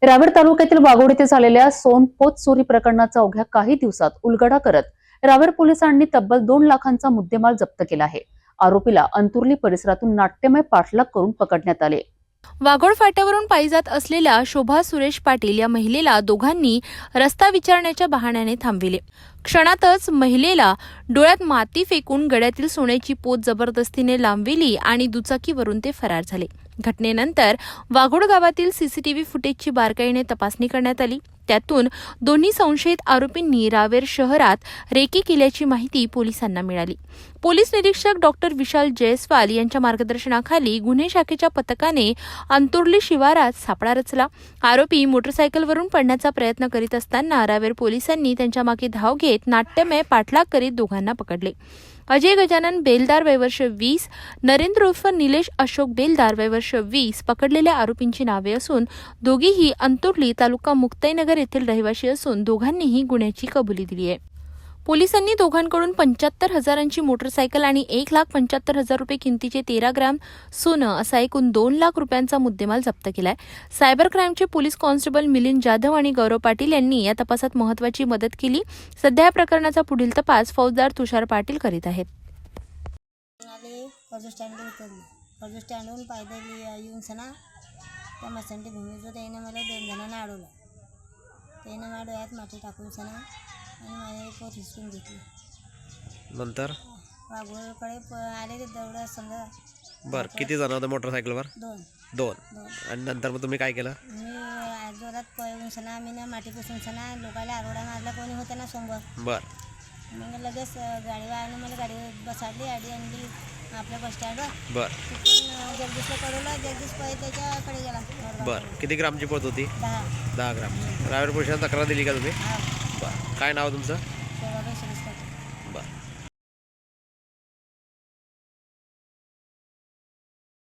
रावेर तालुक्यातील वाघोड येथे झालेल्या सोनपोत चोरी प्रकरणाचा अवघ्या काही दिवसात उलगडा करत रावेर पोलिसांनी तब्बल 2 लाखांचा मुद्देमाल जप्त केला आहे. आरोपीला अंतुर्ली परिसरातून नाट्यमय पाठलाग करून पकडण्यात आले. वाघोड फाट्यावरून पायी जात असलेल्या शोभा सुरेश पाटील या महिलेला दोघांनी रस्ता विचारण्याच्या बहाण्याने थांबविले. क्षणातच महिलेला डोळ्यात माती फेकून गळ्यातील सोन्याची पोत जबरदस्तीने लांबविली आणि दुचाकीवरून ते फरार झाले. घटनेनंतर वाघोड गावातील सीसीटीव्ही फुटेजची बारकाईने तपासणी करण्यात आली. त्यातून दोन्ही संशयित आरोपींनी रावेर शहरात रेकी केल्याची माहिती पोलिसांना मिळाली. पोलीस निरीक्षक डॉक्टर विशाल जयस्वाल यांच्या मार्गदर्शनाखाली गुन्हे शाखेच्या पथकाने अंतुर्ली शिवारात सापळा रचला. आरोपी मोटरसायकलवरून पडण्याचा प्रयत्न करीत असताना रावेर पोलिसांनी त्यांच्या मागे धाव घेत नाट्यमय पाठलाग करीत दोघांना पकडले. अजय गजानन बेलदार वय वर्ष 20, नरेंद्र उर्फ निलेश अशोक बेलदार वय वर्ष 20 पकडलेल्या आरोपींची नावे असून दोघीही अंतुर्ली तालुका मुक्ताईनगर येथील रहिवासी असून दोघांनीही गुन्ह्याची कबुली दिली आहे. पोलिसांनी दोघांकडून 75,000ची मोटरसायकल आणि 1,75,000 रुपये किमतीचे 13 ग्रॅम सोनं असा एकूण 2 लाख रुपयांचा मुद्देमाल जप्त केलाय. सायबर क्राईमचे पोलीस कॉन्स्टेबल मिलिंद जाधव आणि गौरव पाटील यांनी या तपासात महत्त्वाची मदत केली. सध्या या प्रकरणाचा पुढील तपास फौजदार तुषार पाटील करीत आहेत. कर्ज स्टँडवरून पायदळी येऊन सणा त्या मसंडी भूमीचं त्यानं मला 2 जणांना अडवलं. त्यानं माझ्या डोळ्यात माती टाकून सणा आणि माझ्या पोट हिसकून घेतली. नंतर वाघोळकडे आले ते तेवढं समजा. बर किती जण होते मोटरसायकलवर? 2 आणि नंतर मग तुम्ही काय केलं? मी जोरात पळून सणा मी ना माती पुसून सणा लोकांना आरोडा मारला. कोणी होतं ना समोर. बर मग लगेच गाडीवर मला गाडीवर बसाडली. गाडी आणली आपल्या बस स्टँडवर. बर तिथून जगदीशला कळवलं. जगदीश पळत त्याच्याकडे गेला. बर किती ग्रामची पोत होती? 10. 10 ग्राम. रावेर पोलिसांना तक्रार दिली का तुम्ही? हा. बर काय नाव तुमचं?